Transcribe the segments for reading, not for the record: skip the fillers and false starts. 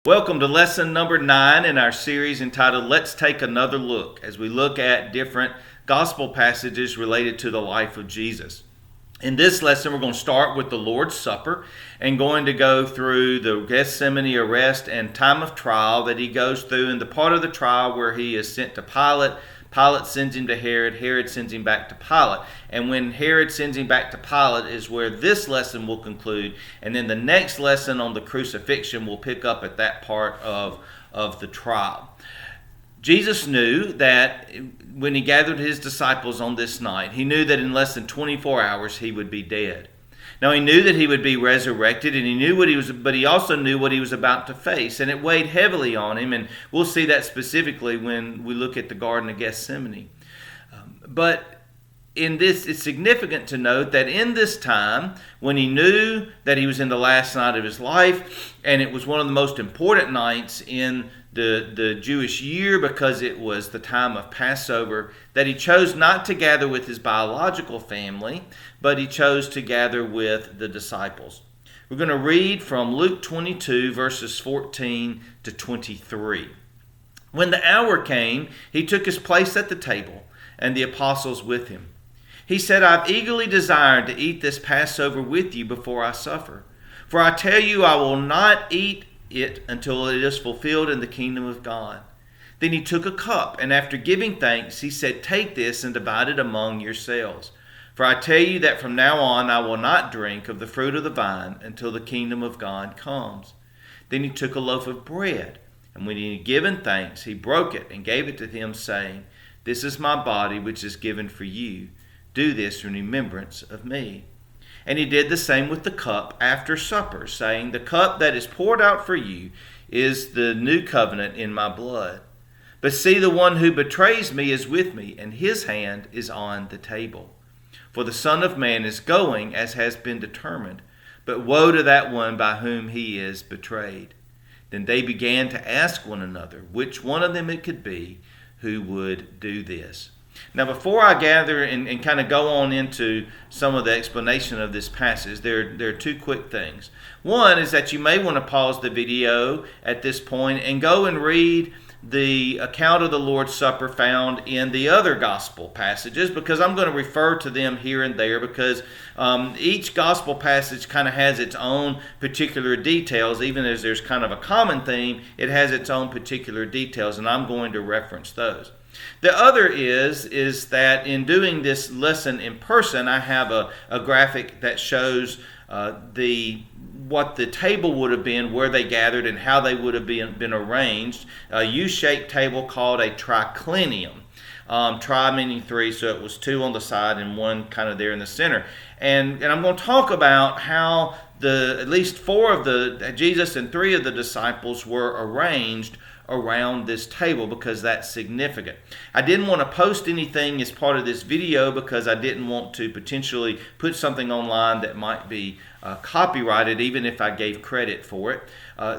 Welcome to lesson number 9 in our series entitled Let's Take Another Look, as we look at different gospel passages related to the life of Jesus. In this lesson, we're going to start with the Lord's Supper and going to go through the Gethsemane arrest and time of trial that he goes through, and the part of the trial where he is sent to Pilate. Pilate sends him to Herod. Herod sends him back to Pilate. And when Herod sends him back to Pilate is where this lesson will conclude. And then the next lesson on the crucifixion will pick up at that part of the trial. Jesus knew that when he gathered his disciples on this night, he knew that in less than 24 hours he would be dead. Now he knew that he would be resurrected, and he knew but he also knew what he was about to face, and it weighed heavily on him, and we'll see that specifically when we look at the Garden of Gethsemane. But in this, it's significant to note that in this time, when he knew that he was in the last night of his life, and it was one of the most important nights in the Jewish year because it was the time of Passover, that he chose not to gather with his biological family, but he chose to gather with the disciples. We're going to read from Luke 22, verses 14 to 23. When the hour came, he took his place at the table, and the apostles with him. He said, "I've eagerly desired to eat this Passover with you before I suffer. For I tell you, I will not eat it until it is fulfilled in the kingdom of God." Then he took a cup, and after giving thanks, he said, "Take this and divide it among yourselves. For I tell you that from now on I will not drink of the fruit of the vine until the kingdom of God comes." Then he took a loaf of bread, and when he had given thanks, he broke it and gave it to them, saying, "This is my body which is given for you. Do this in remembrance of me." And he did the same with the cup after supper, saying, "The cup that is poured out for you is the new covenant in my blood. But see, the one who betrays me is with me, and his hand is on the table. For the Son of Man is going as has been determined, but woe to that one by whom he is betrayed." Then they began to ask one another which one of them it could be who would do this. Now, before I gather and kind of go on into some of the explanation of this passage, there are two quick things. One is that you may want to pause the video at this point and go and read the account of the Lord's Supper found in the other gospel passages, because I'm going to refer to them here and there, because each gospel passage kind of has its own particular details. Even as there's kind of a common theme, it has its own particular details, and I'm going to reference those. The other is that in doing this lesson in person, I have a graphic that shows what the table would have been, where they gathered, and how they would have been arranged. A U-shaped table called a triclinium. Tri meaning three, so it was two on the side and one kind of there in the center. And I'm going to talk about how at least four of Jesus and three of the disciples were arranged around this table, because that's significant. I didn't want to post anything as part of this video because I didn't want to potentially put something online that might be copyrighted, even if I gave credit for it.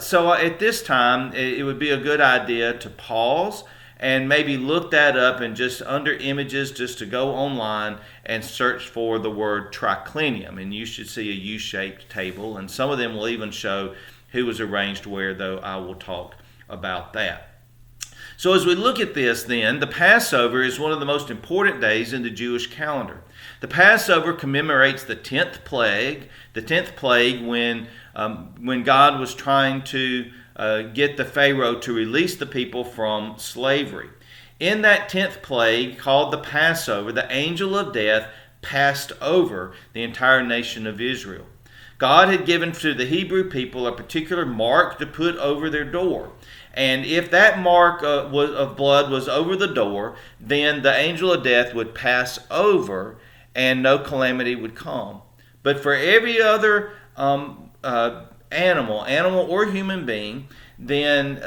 So at this time, it would be a good idea to pause and maybe look that up, and just under images, just to go online and search for the word triclinium, and you should see a U-shaped table, and some of them will even show who was arranged where, though I will talk about that. So as we look at this then, the Passover is one of the most important days in the Jewish calendar. The Passover commemorates the 10th plague when God was trying to get the Pharaoh to release the people from slavery. In that 10th plague, called the Passover, the angel of death passed over the entire nation of Israel. God had given to the Hebrew people a particular mark to put over their door. And if that mark of blood was over the door, then the angel of death would pass over and no calamity would come. But for every other animal or human being, then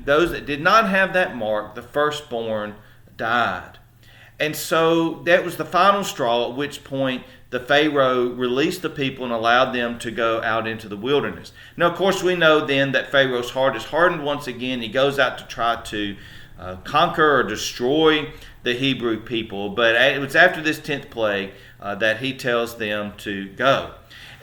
those that did not have that mark, the firstborn, died. And so that was the final straw, at which point the Pharaoh released the people and allowed them to go out into the wilderness. Now, of course, we know then that Pharaoh's heart is hardened once again. He goes out to try to conquer or destroy the Hebrew people. But it was after this 10th plague that he tells them to go.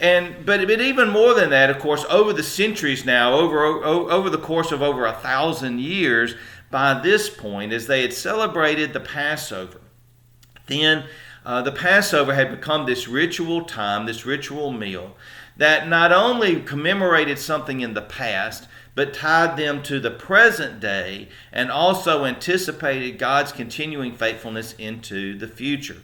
But even more than that, of course, over the centuries now, over the course of over 1,000 years, by this point, as they had celebrated the Passover, then the Passover had become this ritual time, this ritual meal, that not only commemorated something in the past, but tied them to the present day and also anticipated God's continuing faithfulness into the future.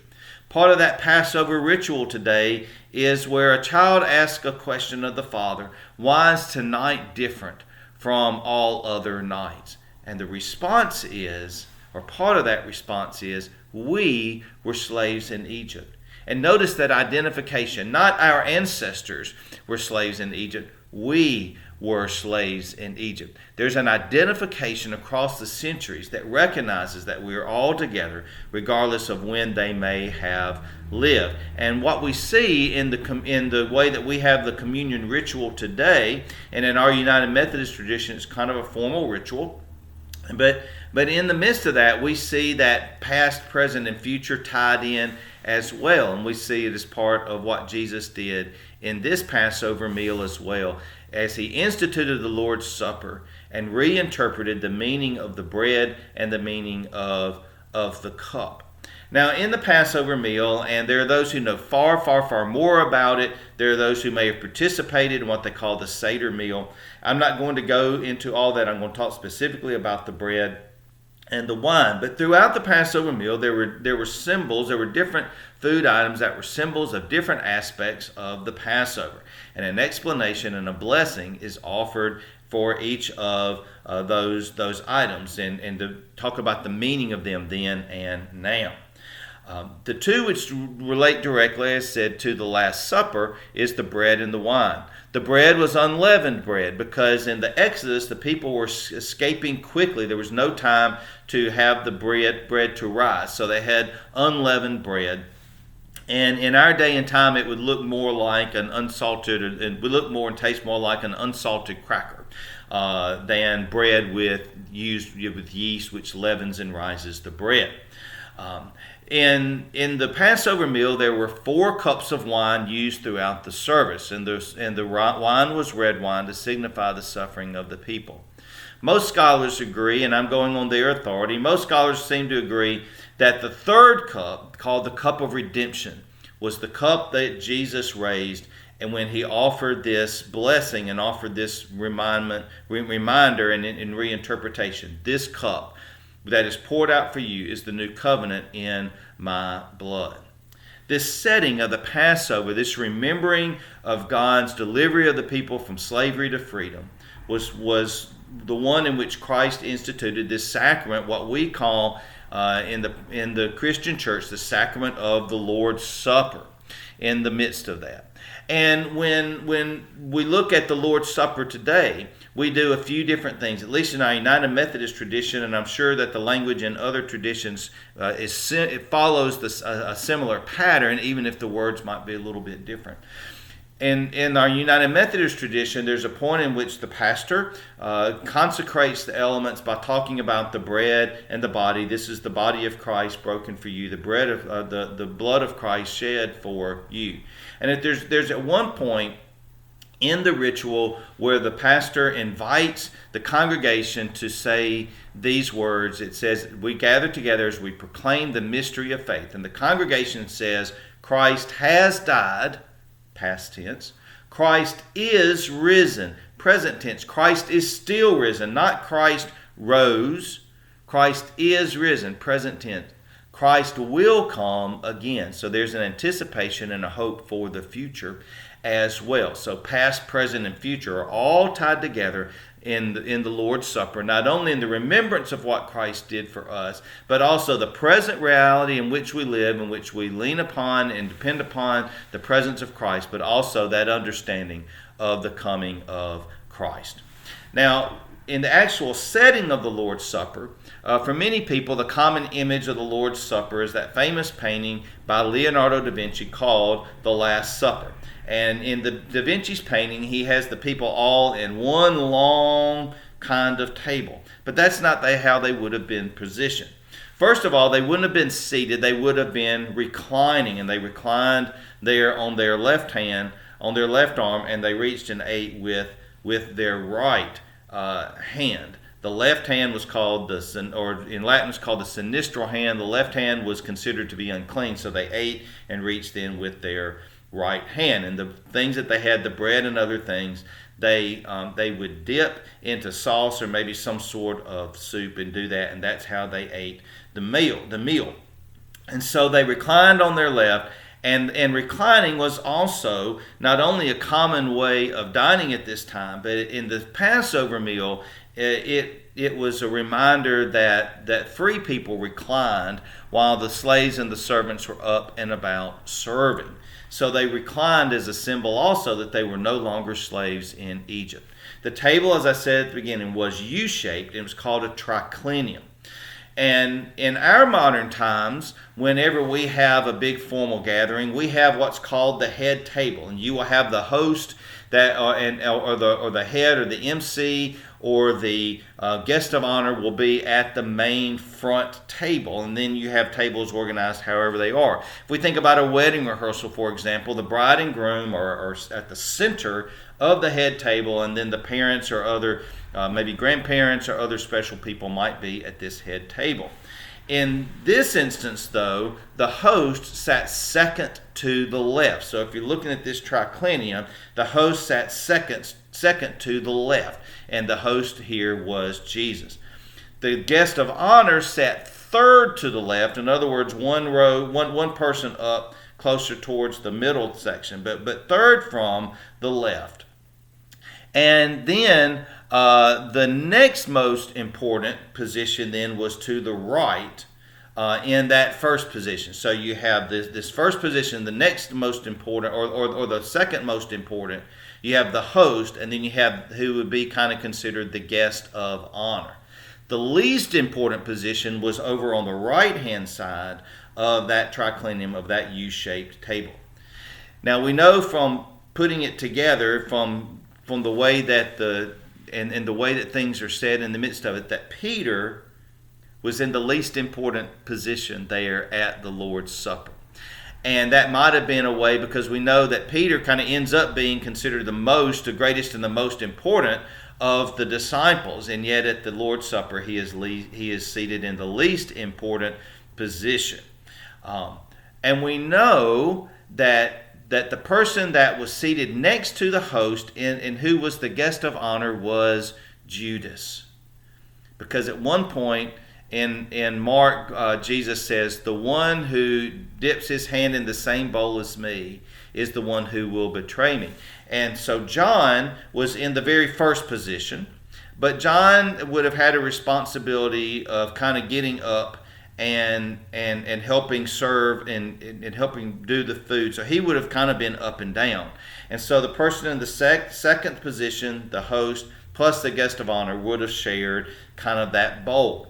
Part of that Passover ritual today is where a child asks a question of the father, why is tonight different from all other nights? And the response is, or part of that response is, we were slaves in Egypt. And notice that identification, not our ancestors were slaves in Egypt, we were slaves in Egypt. There's an identification across the centuries that recognizes that we are all together, regardless of when they may have lived. And what we see in the way that we have the communion ritual today, and in our United Methodist tradition, it's kind of a formal ritual. But in the midst of that, we see that past, present, and future tied in as well. And we see it as part of what Jesus did in this Passover meal as well, as he instituted the Lord's Supper and reinterpreted the meaning of the bread and the meaning of the cup. Now, in the Passover meal, and there are those who know far, far, far more about it. There are those who may have participated in what they call the Seder meal. I'm not going to go into all that. I'm going to talk specifically about the bread and the wine. But throughout the Passover meal, there were symbols. There were different food items that were symbols of different aspects of the Passover. And an explanation and a blessing is offered for each of those items, and to talk about the meaning of them then and now. The two which relate directly, as said, to the Last Supper is the bread and the wine. The bread was unleavened bread because in the Exodus, the people were escaping quickly. There was no time to have the bread to rise. So they had unleavened bread. And in our day and time, it would look more like an unsalted, it would look more and taste more like an unsalted cracker than bread used with yeast, which leavens and rises the bread. In the Passover meal, there were 4 cups of wine used throughout the service, and the wine was red wine to signify the suffering of the people. Most scholars agree, and I'm going on their authority, most scholars seem to agree that the third cup, called the cup of redemption, was the cup that Jesus raised, and when he offered this blessing and offered this reminder and reinterpretation, this cup that is poured out for you is the new covenant in my blood. This setting of the Passover, this remembering of God's delivery of the people from slavery to freedom, was the one in which Christ instituted this sacrament, what we call in the Christian church, the sacrament of the Lord's Supper, in the midst of that. And when we look at the Lord's Supper today, we do a few different things, at least in our United Methodist tradition, and I'm sure that the language in other traditions it follows a similar pattern, even if the words might be a little bit different. In our United Methodist tradition, there's a point in which the pastor consecrates the elements by talking about the bread and the body. This is the body of Christ broken for you, the bread of the blood of Christ shed for you. And if there's at one point in the ritual where the pastor invites the congregation to say these words. It says, we gather together as we proclaim the mystery of faith. And the congregation says, Christ has died, past tense. Christ is risen, present tense. Christ is still risen, not Christ rose. Christ is risen, present tense. Christ will come again. So there's an anticipation and a hope for the future as well. So past, present, and future are all tied together in the Lord's Supper, not only in the remembrance of what Christ did for us, but also the present reality in which we live, in which we lean upon and depend upon the presence of Christ, but also that understanding of the coming of Christ. Now, in the actual setting of the Lord's Supper, for many people, the common image of the Lord's Supper is that famous painting by Leonardo da Vinci called The Last Supper. And in the Da Vinci's painting, he has the people all in one long kind of table. But that's not how they would have been positioned. First of all, they wouldn't have been seated. They would have been reclining, and they reclined there on their left hand on their left arm, and they reached and ate with their right hand. The left hand was called or in Latin was called the sinistral hand. The left hand was considered to be unclean, so they ate and reached in with their right hand. And the things that they had, the bread and other things, they would dip into sauce or maybe some sort of soup and do that, and that's how they ate the meal. And so they reclined on their left, and reclining was also not only a common way of dining at this time, but in the Passover meal, it was a reminder that free people reclined while the slaves and the servants were up and about serving. So they reclined as a symbol also that they were no longer slaves in Egypt. The table, as I said at the beginning, was U-shaped, and it was called a triclinium. And in our modern times, whenever we have a big formal gathering, we have what's called the head table, and you will have the host or the head or the MC or the guest of honor will be at the main front table, and then you have tables organized however they are. If we think about a wedding rehearsal, for example, the bride and groom are at the center of the head table, and then the parents or other maybe grandparents or other special people might be at this head table. In this instance, though, the host sat second to the left. So if you're looking at this triclinium, the host sat second to the left, and the host here was Jesus. The guest of honor sat third to the left. In other words, one person up closer towards the middle section, but third from the left. And then the next most important position then was to the right in that first position. So you have this first position, the next most important, or the second most important, you have the host, and then you have who would be kind of considered the guest of honor. The least important position was over on the right-hand side of that triclinium, of that U-shaped table. Now we know from putting it together, from the way that the way that things are said in the midst of it, that Peter was in the least important position there at the Lord's Supper. And that might have been a way, because we know that Peter kind of ends up being considered the greatest and the most important of the disciples, and yet at the Lord's Supper he is seated in the least important position. And we know that the person that was seated next to the host and who was the guest of honor was Judas. Because at one point in Mark, Jesus says, the one who dips his hand in the same bowl as me is the one who will betray me. And so John was in the very first position, but John would have had a responsibility of kind of getting up and helping serve and helping do the food. So he would have kind of been up and down. And so the person in the second position, the host, plus the guest of honor, would have shared kind of that bowl.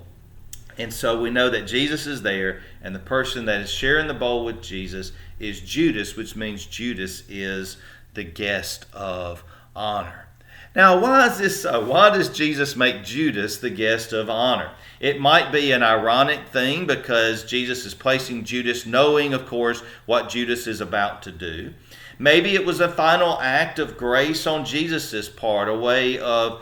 And so we know that Jesus is there, and the person that is sharing the bowl with Jesus is Judas, which means Judas is the guest of honor. Now, why is this so? Why does Jesus make Judas the guest of honor? It might be an ironic thing because Jesus is placing Judas, knowing, of course, what Judas is about to do. Maybe it was a final act of grace on Jesus' part, a way of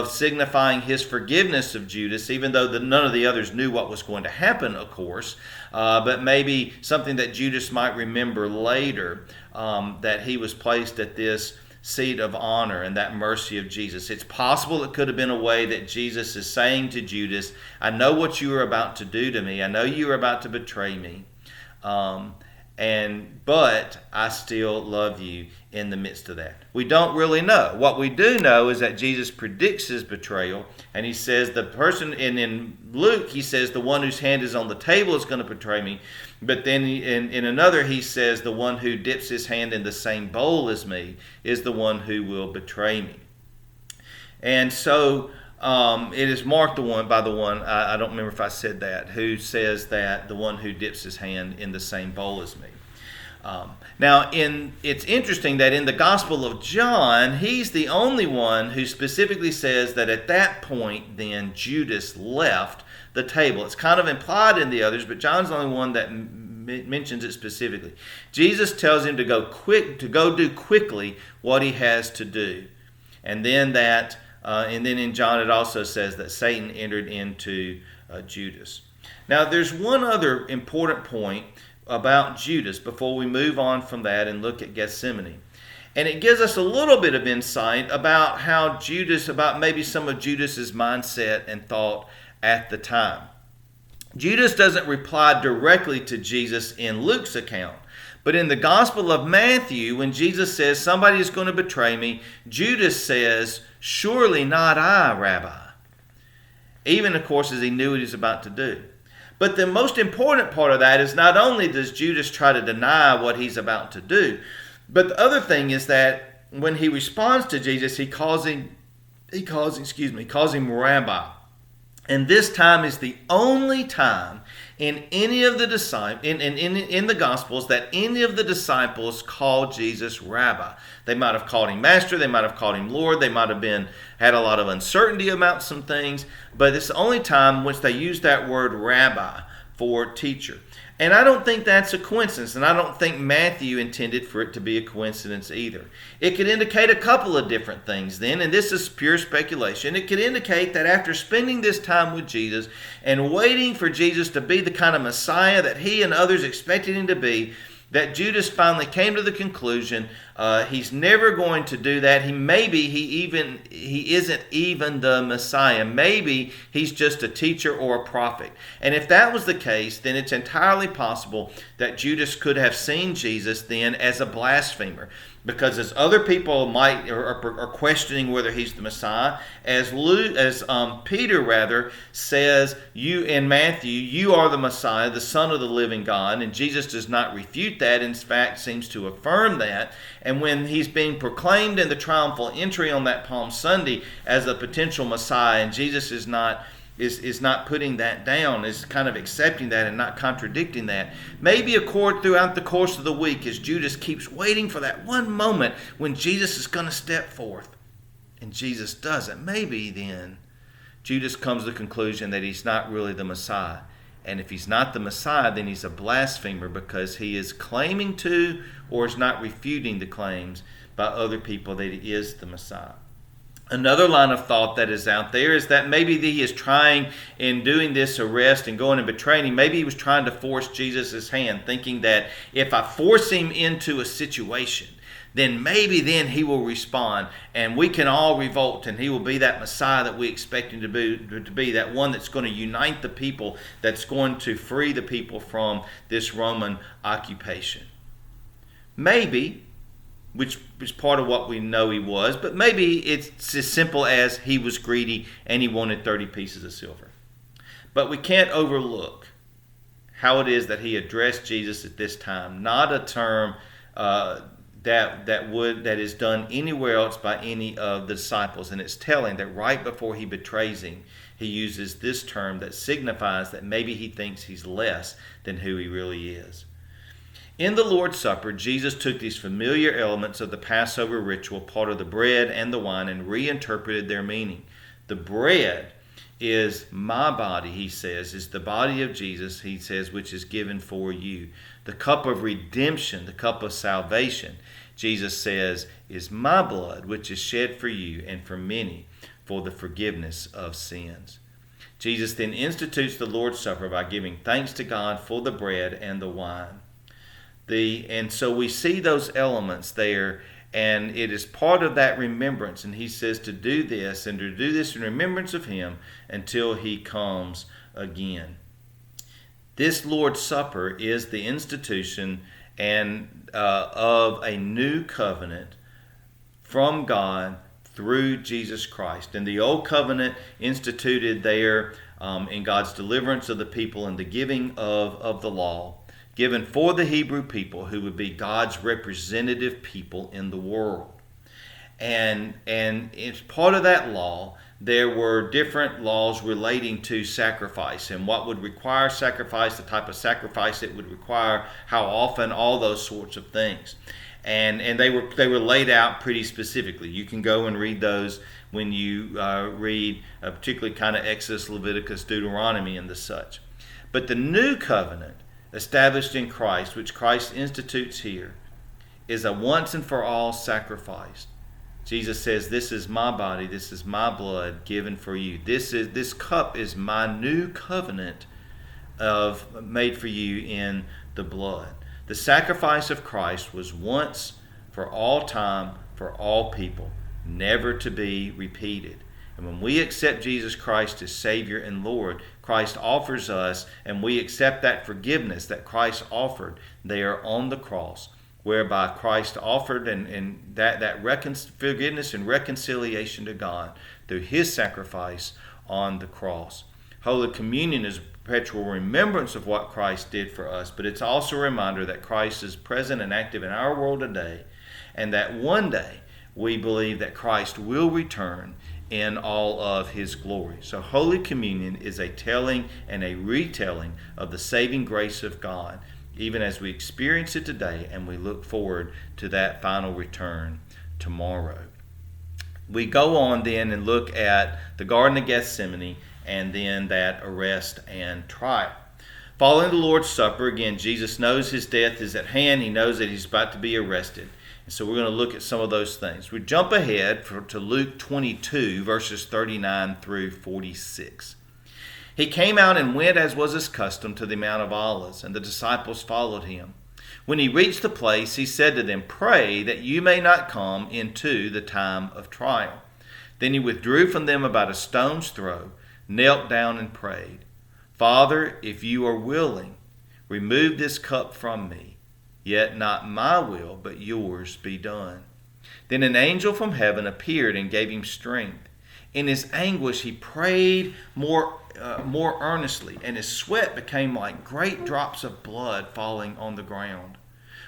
signifying his forgiveness of Judas, even though none of the others knew what was going to happen, of course. But maybe something that Judas might remember later, that he was placed at this seat of honor and that mercy of Jesus. It's possible it could have been a way that Jesus is saying to Judas, I know what you are about to do to me. I know you are about to betray me. But I still love you in the midst of that. We don't really know. What we do know is that Jesus predicts his betrayal, and he says the person, and in Luke he says the one whose hand is on the table is going to betray me. But then in another he says the one who dips his hand in the same bowl as me is the one who will betray me. And so it is Mark by the one, I don't remember if I said that, who says that the one who dips his hand in the same bowl as me. Now, it's interesting that in the Gospel of John, he's the only one who specifically says that at that point, then, Judas left the table. It's kind of implied in the others, but John's the only one that mentions it specifically. Jesus tells him to go do quickly what he has to do. And then in John it also says that Satan entered into Judas. Now there's one other important point about Judas before we move on from that and look at Gethsemane. And it gives us a little bit of insight about about maybe some of Judas's mindset and thought at the time. Judas doesn't reply directly to Jesus in Luke's account. But in the Gospel of Matthew, when Jesus says, somebody is going to betray me, Judas says, surely not I, Rabbi. Even, of course, as he knew what he was about to do. But the most important part of that is not only does Judas try to deny what he's about to do, but the other thing is that when he responds to Jesus, he calls him Rabbi. And this time is the only time in any of the in the Gospels that any of the disciples call Jesus Rabbi. They might have called him Master, they might have called him Lord, they might have had a lot of uncertainty about some things, but it's the only time in which they use that word Rabbi for teacher. And I don't think that's a coincidence, and I don't think Matthew intended for it to be a coincidence either. It could indicate a couple of different things then, and this is pure speculation. It could indicate that after spending this time with Jesus and waiting for Jesus to be the kind of Messiah that he and others expected him to be, that Judas finally came to the conclusion he's never going to do that. He isn't even the Messiah. Maybe he's just a teacher or a prophet. And if that was the case, then it's entirely possible that Judas could have seen Jesus then as a blasphemer. Because as other people are questioning whether he's the Messiah, as Peter says, you in Matthew, you are the Messiah, the Son of the living God, and Jesus does not refute that. In fact, seems to affirm that. And when he's being proclaimed in the triumphal entry on that Palm Sunday as a potential Messiah, and Jesus is not putting that down, is kind of accepting that and not contradicting that. Maybe throughout the course of the week, as Judas keeps waiting for that one moment when Jesus is going to step forth, and Jesus doesn't, maybe then Judas comes to the conclusion that he's not really the Messiah. And if he's not the Messiah, then he's a blasphemer because he is claiming to or is not refuting the claims by other people that he is the Messiah. Another line of thought that is out there is that maybe he is trying, in doing this arrest and going and betraying him, maybe he was trying to force Jesus' hand, thinking that if I force him into a situation, then maybe then he will respond and we can all revolt and he will be that Messiah that we expect him to be, that one that's going to unite the people, that's going to free the people from this Roman occupation. Maybe, which is part of what we know he was, but maybe it's as simple as he was greedy and he wanted 30 pieces of silver. But we can't overlook how it is that he addressed Jesus at this time, not a term that is done anywhere else by any of the disciples. And it's telling that right before he betrays him, he uses this term that signifies that maybe he thinks he's less than who he really is. In the Lord's Supper, Jesus took these familiar elements of the Passover ritual, part of the bread and the wine, and reinterpreted their meaning. The bread is my body, he says, is the body of Jesus, he says, which is given for you. The cup of redemption, the cup of salvation, Jesus says, is my blood, which is shed for you and for many for the forgiveness of sins. Jesus then institutes the Lord's Supper by giving thanks to God for the bread and the wine. And so we see those elements there, and it is part of that remembrance. And he says to do this, and to do this in remembrance of him until he comes again. This Lord's Supper is the institution of a new covenant from God through Jesus Christ. And the old covenant instituted there in God's deliverance of the people and the giving of the law, given for the Hebrew people who would be God's representative people in the world. And as part of that law, there were different laws relating to sacrifice and what would require sacrifice, the type of sacrifice it would require, how often, all those sorts of things. And they were laid out pretty specifically. You can go and read those when you read particularly kind of Exodus, Leviticus, Deuteronomy, and the such. But the new covenant established in Christ, which Christ institutes here, is a once and for all sacrifice. Jesus says, this is my body, this is my blood given for you. This cup is my new covenant made for you in the blood. The sacrifice of Christ was once for all time, for all people, never to be repeated. And when we accept Jesus Christ as Savior and Lord, Christ offers us, and we accept that forgiveness that Christ offered there on the cross, whereby Christ offered and that forgiveness and reconciliation to God through his sacrifice on the cross. Holy Communion is a perpetual remembrance of what Christ did for us, but it's also a reminder that Christ is present and active in our world today, and that one day we believe that Christ will return in all of his glory. So Holy Communion is a telling and a retelling of the saving grace of God, even as we experience it today, and we look forward to that final return tomorrow. We go on then and look at the Garden of Gethsemane and then that arrest and trial. Following the Lord's Supper, again, Jesus knows his death is at hand. He knows that he's about to be arrested. And so we're going to look at some of those things. We jump ahead to Luke 22, verses 39 through 46. He came out and went, as was his custom, to the Mount of Olives, and the disciples followed him. When he reached the place, he said to them, "Pray that you may not come into the time of trial." Then he withdrew from them about a stone's throw, knelt down and prayed, "Father, if you are willing, remove this cup from me. Yet not my will, but yours be done." Then an angel from heaven appeared and gave him strength. In his anguish, he prayed more earnestly, and his sweat became like great drops of blood falling on the ground.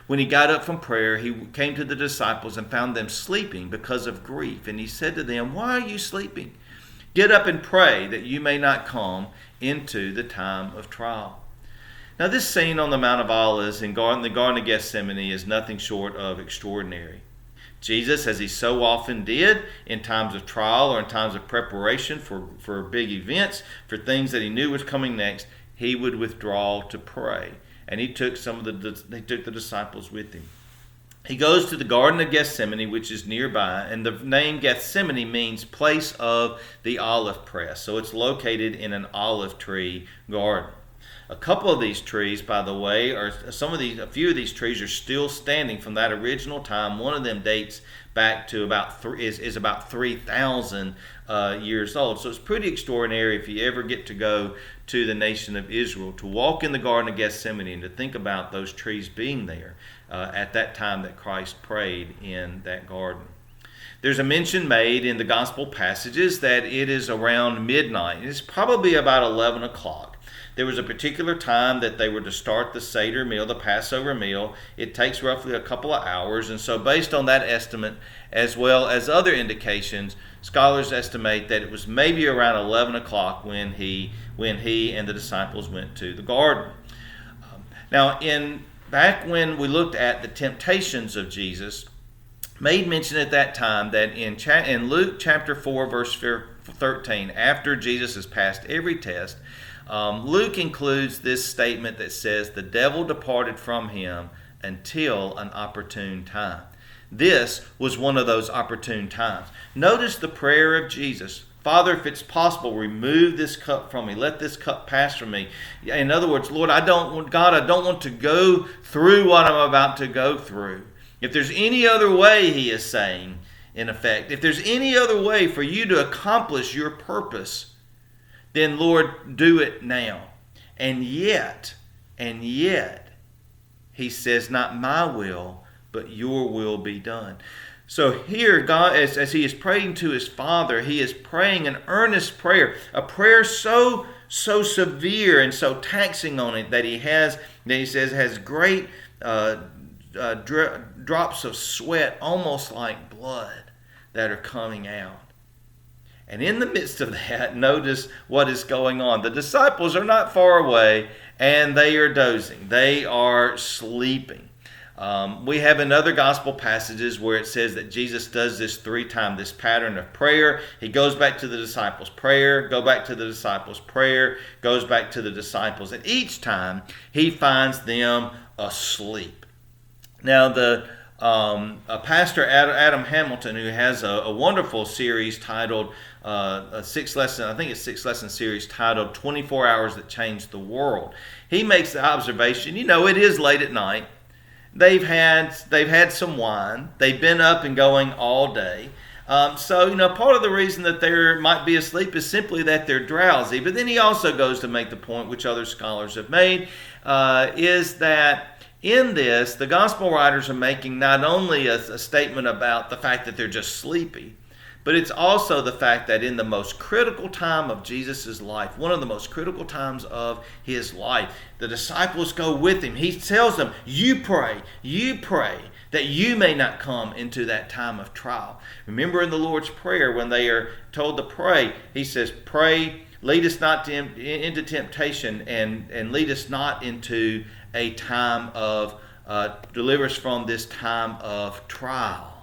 When he got up from prayer, he came to the disciples and found them sleeping because of grief. And he said to them, "Why are you sleeping? Get up and pray that you may not come into the time of trial." Now, this scene on the Mount of Olives in the Garden of Gethsemane is nothing short of extraordinary. Jesus, as he so often did in times of trial or in times of preparation for big events, for things that he knew was coming next, he would withdraw to pray. And he took the disciples with him. He goes to the Garden of Gethsemane, which is nearby, and the name Gethsemane means place of the olive press. So it's located in an olive tree garden. A couple of these trees, by the way, a few of these trees are still standing from that original time. One of them dates back to about 3,000 years old. So it's pretty extraordinary if you ever get to go to the nation of Israel, to walk in the Garden of Gethsemane and to think about those trees being there at that time that Christ prayed in that garden. There's a mention made in the gospel passages that it is around midnight. It's probably about 11 o'clock. There was a particular time that they were to start the Seder meal, the Passover meal. It takes roughly a couple of hours. And so based on that estimate, as well as other indications, scholars estimate that it was maybe around 11 o'clock when he and the disciples went to the garden. Now, back when we looked at the temptations of Jesus, made mention at that time that in Luke chapter 4, verse 13, after Jesus has passed every test, Luke includes this statement that says, "The devil departed from him until an opportune time." This was one of those opportune times. Notice the prayer of Jesus. "Father, if it's possible, remove this cup from me. Let this cup pass from me." In other words, Lord, I don't want to go through what I'm about to go through. If there's any other way, he is saying, in effect, if there's any other way for you to accomplish your purpose, then Lord, do it now. And yet, he says, "Not my will, but your will be done." So here, God, as he is praying to his Father, he is praying an earnest prayer, a prayer so severe and so taxing on it that he says has great drops of sweat, almost like blood, that are coming out. And in the midst of that, notice what is going on. The disciples are not far away, and they are dozing. They are sleeping. We have in other gospel passages where it says that Jesus does this 3 times, this pattern of prayer. He goes back to the disciples, prayer, go back to the disciples, prayer, goes back to the disciples. And each time he finds them asleep. Now, Pastor Adam Hamilton, who has a wonderful series titled, a 6-lesson series titled 24 Hours That Changed the World. He makes the observation, it is late at night. They've had some wine. They've been up and going all day. So, part of the reason that they might be asleep is simply that they're drowsy. But then he also goes to make the point, which other scholars have made, is that in this, the gospel writers are making not only a statement about the fact that they're just sleepy, but it's also the fact that in the most critical time of Jesus' life, one of the most critical times of his life, the disciples go with him. He tells them, you pray, that you may not come into that time of trial. Remember in the Lord's Prayer, when they are told to pray, he says, pray, lead us not into temptation, and lead us not into a time of, deliver us from this time of trial.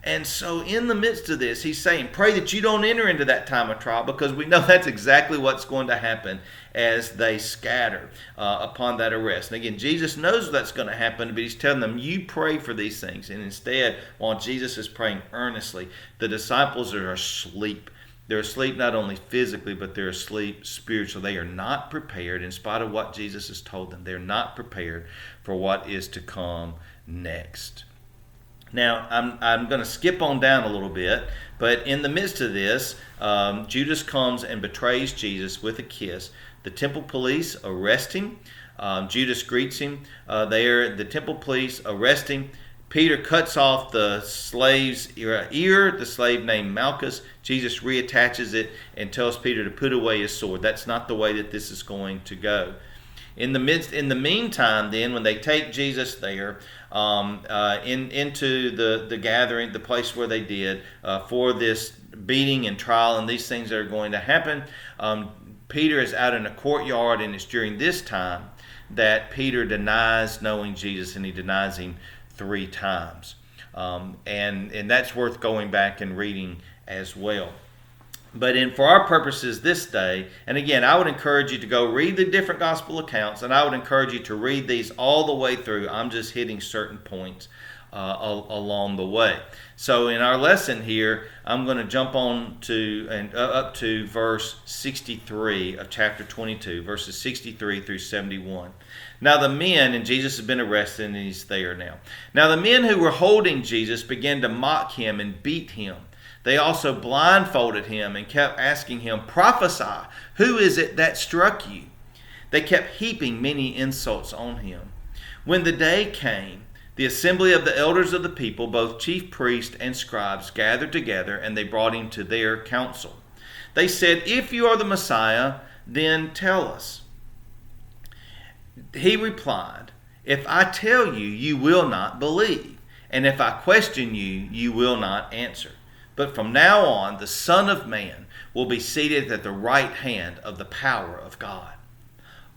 And so in the midst of this, he's saying, pray that you don't enter into that time of trial, because we know that's exactly what's going to happen as they scatter upon that arrest. And again, Jesus knows that's going to happen, but he's telling them, you pray for these things. And instead, while Jesus is praying earnestly, the disciples are asleep. They're asleep not only physically, but they're asleep spiritually. They are not prepared, in spite of what Jesus has told them. They're not prepared for what is to come next. Now, I'm going to skip on down a little bit, but in the midst of this, Judas comes and betrays Jesus with a kiss. The temple police arrest him. Judas greets him there. The temple police arrest him. Peter cuts off the slave's ear, the slave named Malchus. Jesus reattaches it and tells Peter to put away his sword. That's not the way that this is going to go. In the meantime, then, when they take Jesus there into the gathering, the place where they did for this beating and trial and these things that are going to happen, Peter is out in a courtyard, and it's during this time that Peter denies knowing Jesus, and he denies him 3 times. And that's worth going back and reading as well. But for our purposes this day, and again, I would encourage you to go read the different gospel accounts, and I would encourage you to read these all the way through. I'm just hitting certain points along the way. So in our lesson here, I'm going to jump on to up to verse 63 of chapter 22, verses 63 through 71. Now the men, and Jesus has been arrested, and he's there now. Now the men who were holding Jesus began to mock him and beat him. They also blindfolded him and kept asking him, prophesy, who is it that struck you? They kept heaping many insults on him. When the day came, the assembly of the elders of the people, both chief priests and scribes, gathered together, and they brought him to their council. They said, if you are the Messiah, then tell us. He replied, if I tell you, you will not believe, and if I question you, you will not answer. But from now on, the Son of Man will be seated at the right hand of the power of God.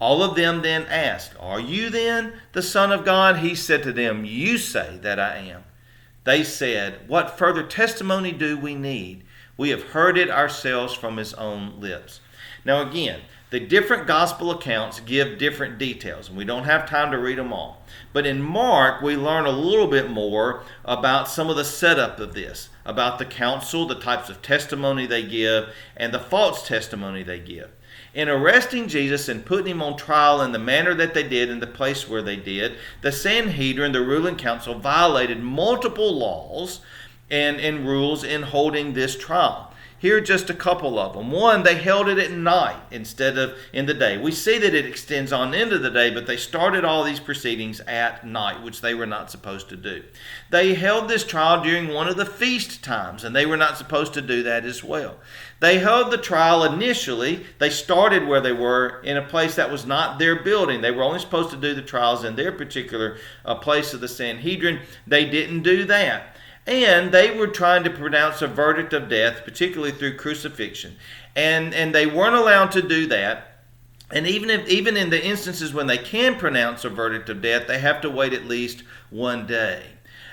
All of them then asked, are you then the Son of God? He said to them, you say that I am. They said, what further testimony do we need? We have heard it ourselves from his own lips. Now again, the different gospel accounts give different details, and we don't have time to read them all. But in Mark, we learn a little bit more about some of the setup of this, about the council, the types of testimony they give, and the false testimony they give. In arresting Jesus and putting him on trial in the manner that they did, in the place where they did, the Sanhedrin, the ruling council, violated multiple laws and rules in holding this trial. Here are just a couple of them. One, they held it at night instead of in the day. We see that it extends on into the day, but they started all these proceedings at night, which they were not supposed to do. They held this trial during one of the feast times, and they were not supposed to do that as well. They held the trial initially. They started where they were in a place that was not their building. They were only supposed to do the trials in their particular place of the Sanhedrin. They didn't do that. And they were trying to pronounce a verdict of death, particularly through crucifixion. And they weren't allowed to do that And even in the instances when they can pronounce a verdict of death, they have to wait at least one day.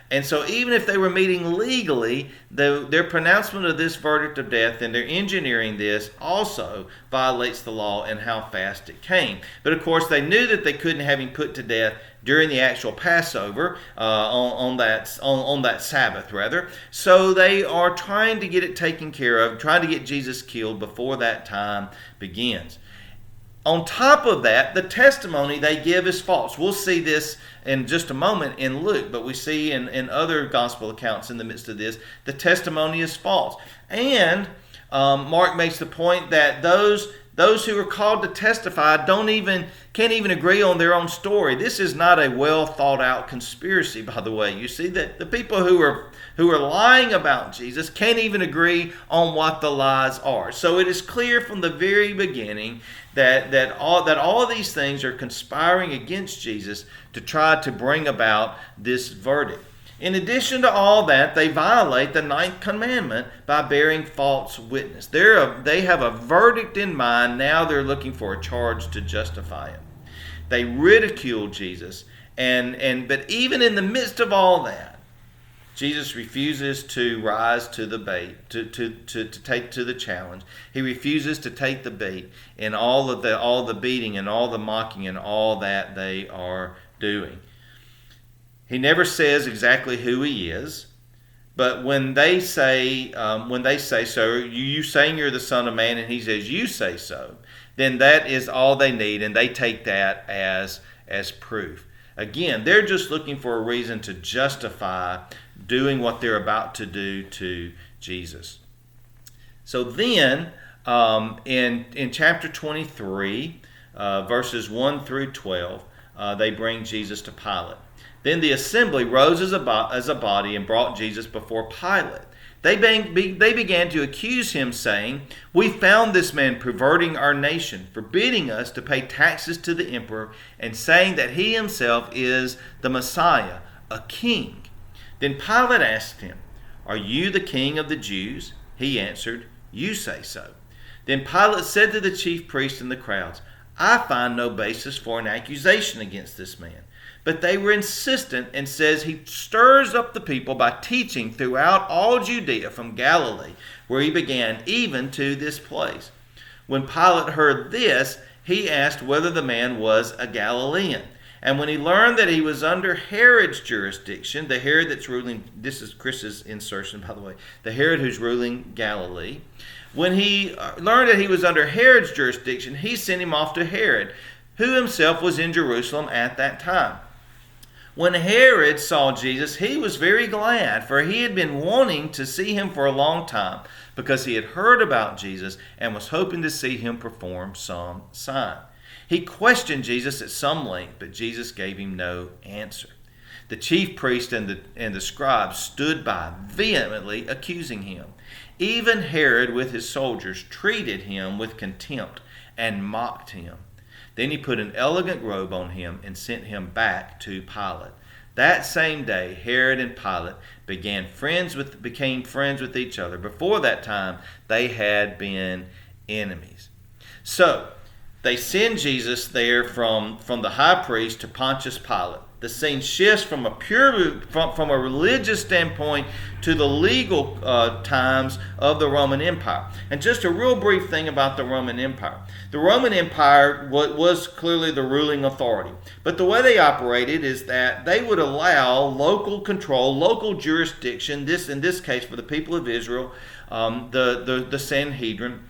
And so even if they were meeting legally, their pronouncement of this verdict of death and their engineering this also violates the law and how fast it came. But of course, they knew that they couldn't have him put to death during the actual Passover on that Sabbath, rather. So they are trying to get it taken care of, trying to get Jesus killed before that time begins. On top of that, the testimony they give is false. We'll see this in just a moment in Luke, but we see in other gospel accounts in the midst of this, the testimony is false. And Mark makes the point that those who are called to testify can't even agree on their own story. This is not a well thought out conspiracy, by the way. You see that the people who are lying about Jesus can't even agree on what the lies are. So it is clear from the very beginning that all of these things are conspiring against Jesus to try to bring about this verdict. In addition to all that, they violate the 9th commandment by bearing false witness. They have a verdict in mind. Now they're looking for a charge to justify it. They ridicule Jesus, but even in the midst of all that, Jesus refuses to rise to the bait, to take to the challenge. He refuses to take the bait in all the beating and all the mocking and all that they are doing. He never says exactly who he is, but when they say so, you saying you're the Son of Man, and he says you say so, then that is all they need, and they take that as proof. Again, they're just looking for a reason to justify doing what they're about to do to Jesus. So then, in chapter 23, verses 1 through 12, they bring Jesus to Pilate. Then the assembly rose as a body and brought Jesus before Pilate. They began to accuse him, saying, "We found this man perverting our nation, forbidding us to pay taxes to the emperor, and saying that he himself is the Messiah, a king." Then Pilate asked him, "Are you the king of the Jews?" He answered, "You say so." Then Pilate said to the chief priests and the crowds, "I find no basis for an accusation against this man." But they were insistent and says he stirs up the people by teaching throughout all Judea from Galilee, where he began, even to this place. When Pilate heard this, he asked whether the man was a Galilean. And when he learned that he was under Herod's jurisdiction, the Herod that's ruling, this is Chris's insertion, by the way, the Herod who's ruling Galilee, when he learned that he was under Herod's jurisdiction, he sent him off to Herod, who himself was in Jerusalem at that time. When Herod saw Jesus, he was very glad, for he had been wanting to see him for a long time, because he had heard about Jesus and was hoping to see him perform some sign. He questioned Jesus at some length, but Jesus gave him no answer. The chief priest and the scribes stood by, vehemently accusing him. Even Herod with his soldiers treated him with contempt and mocked him. Then he put an elegant robe on him and sent him back to Pilate. That same day, Herod and Pilate became friends with each other. Before that time, they had been enemies. So, they send Jesus there from the high priest to Pontius Pilate. The scene shifts from a religious standpoint to the legal times of the Roman Empire. And just a real brief thing about the Roman Empire. The Roman Empire was clearly the ruling authority. But the way they operated is that they would allow local control, local jurisdiction, in this case for the people of Israel, the Sanhedrin.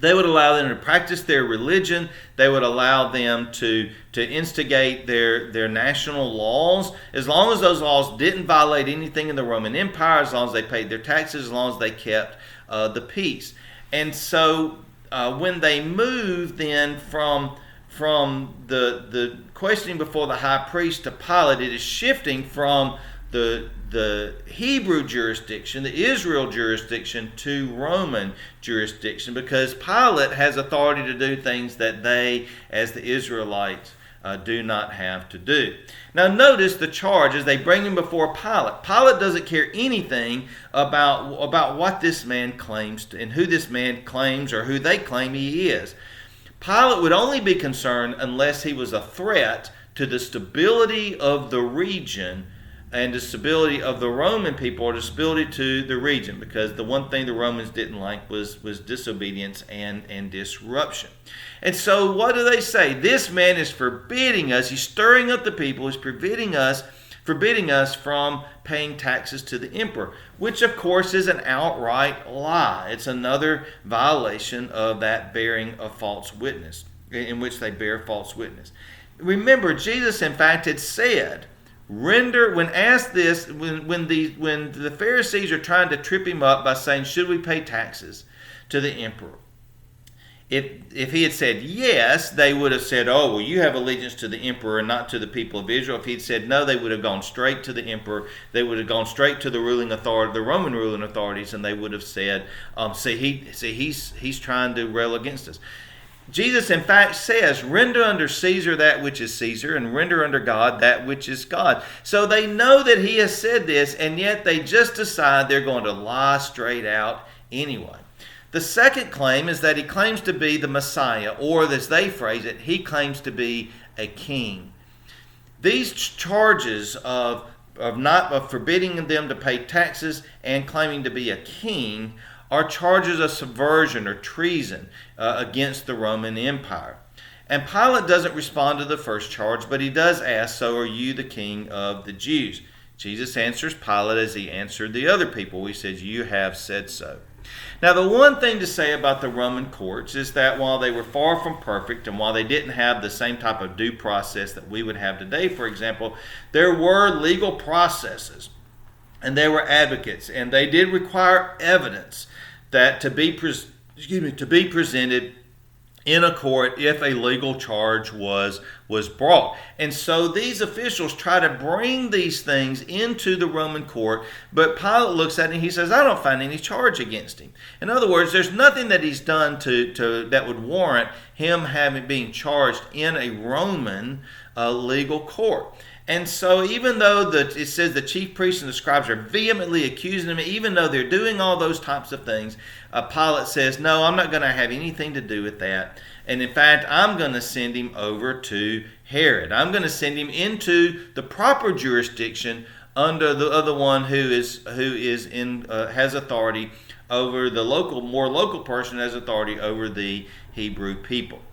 They would allow them to practice their religion. They would allow them to instigate their national laws. As long as those laws didn't violate anything in the Roman Empire, as long as they paid their taxes, as long as they kept the peace. And so when they moved then from the questioning before the high priest to Pilate, it is shifting from the Hebrew jurisdiction, the Israel jurisdiction, to Roman jurisdiction, because Pilate has authority to do things that they, as the Israelites, do not have to do. Now notice the charge as they bring him before Pilate. Pilate doesn't care anything about what this man claims and who this man claims or who they claim he is. Pilate would only be concerned unless he was a threat to the stability of the region and the stability of the Roman people, or the stability to the region, because the one thing the Romans didn't like was disobedience and disruption. And so what do they say? This man is forbidding us. He's stirring up the people. He's forbidding us from paying taxes to the emperor, which of course is an outright lie. It's another violation of that bearing of false witness, in which they bear false witness. Remember, Jesus in fact had said, when asked this, when the Pharisees are trying to trip him up by saying, should we pay taxes to the emperor? If he had said yes, they would have said, oh, well, you have allegiance to the emperor and not to the people of Israel. If he'd said no, they would have gone straight to the emperor. They would have gone straight to the ruling authority, the Roman ruling authorities, and they would have said, he's trying to rail against us. Jesus, in fact, says, render unto Caesar that which is Caesar, and render unto God that which is God. So they know that he has said this, and yet they just decide they're going to lie straight out anyway. The second claim is that he claims to be the Messiah, or as they phrase it, he claims to be a king. These charges of forbidding them to pay taxes and claiming to be a king are charges of subversion or treason against the Roman Empire. And Pilate doesn't respond to the first charge, but he does ask, so are you the king of the Jews? Jesus answers Pilate as he answered the other people. He says, you have said so. Now, the one thing to say about the Roman courts is that while they were far from perfect, and while they didn't have the same type of due process that we would have today, for example, there were legal processes, and there were advocates, and they did require evidence that to be presented in a court if a legal charge was brought. And so these officials try to bring these things into the Roman court, but Pilate looks at it and he says, I don't find any charge against him. In other words, there's nothing that he's done that would warrant him being charged in a Roman legal court. And so even though it says the chief priests and the scribes are vehemently accusing him, even though they're doing all those types of things, Pilate says, no, I'm not going to have anything to do with that. And in fact, I'm going to send him over to Herod. I'm going to send him into the proper jurisdiction under the other one who has authority over the more local person, has authority over the Hebrew people.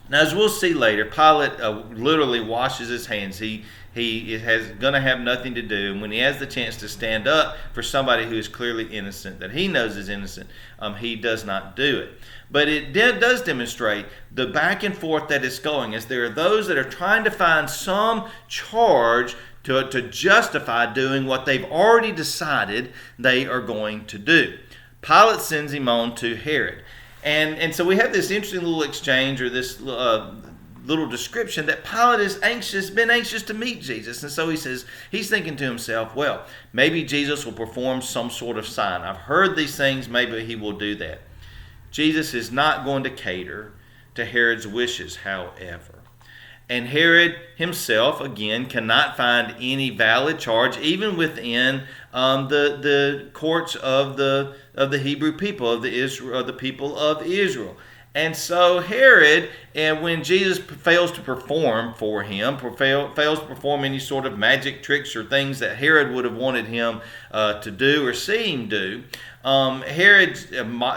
Now, as we'll see later, Pilate literally washes his hands. He is going to have nothing to do. And when he has the chance to stand up for somebody who is clearly innocent, that he knows is innocent, he does not do it. But it does demonstrate the back and forth that is going, as there are those that are trying to find some charge to justify doing what they've already decided they are going to do. Pilate sends him on to Herod. And so we have this interesting little exchange, or this little description, that Pilate is been anxious to meet Jesus. And so he's thinking to himself, well, maybe Jesus will perform some sort of sign. I've heard these things, maybe he will do that. Jesus is not going to cater to Herod's wishes, however. And Herod himself, again, cannot find any valid charge, even within the courts of the Hebrew people, of the people of Israel. And so Herod, when Jesus fails to perform for him, fails to perform any sort of magic tricks or things that Herod would have wanted him to do or see him do, Herod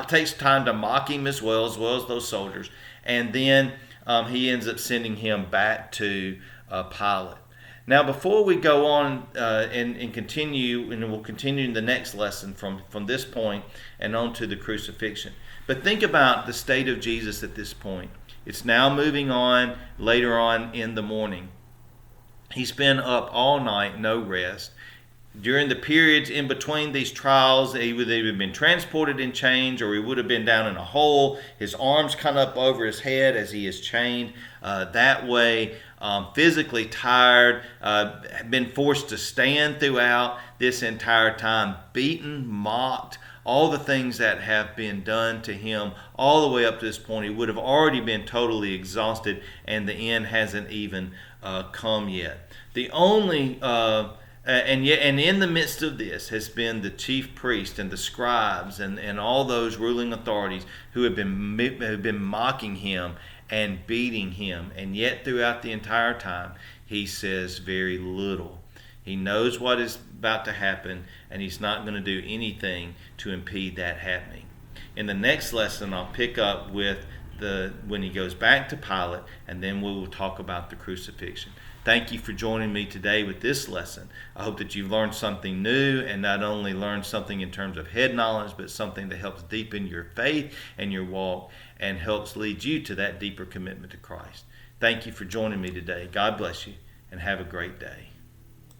takes time to mock him as well as those soldiers. And then he ends up sending him back to Pilate. Now, before we go on and continue, and we'll continue in the next lesson from this point and on to the crucifixion. But think about the state of Jesus at this point. It's now moving on later on in the morning. He's been up all night, no rest. During the periods in between these trials, he would either have been transported in chains, or he would have been down in a hole, his arms kind of up over his head as he is chained that way, physically tired, been forced to stand throughout this entire time, beaten, mocked, all the things that have been done to him all the way up to this point. He would have already been totally exhausted, and the end hasn't even come yet. The only and in the midst of this has been the chief priest and the scribes and all those ruling authorities who have been mocking him and beating him. And yet throughout the entire time, he says very little. He knows what is about to happen, and he's not going to do anything to impede that happening. In the next lesson, I'll pick up with when he goes back to Pilate, and then we will talk about the crucifixion. Thank you for joining me today with this lesson. I hope that you've learned something new, and not only learned something in terms of head knowledge, but something that helps deepen your faith and your walk and helps lead you to that deeper commitment to Christ. Thank you for joining me today. God bless you, and have a great day.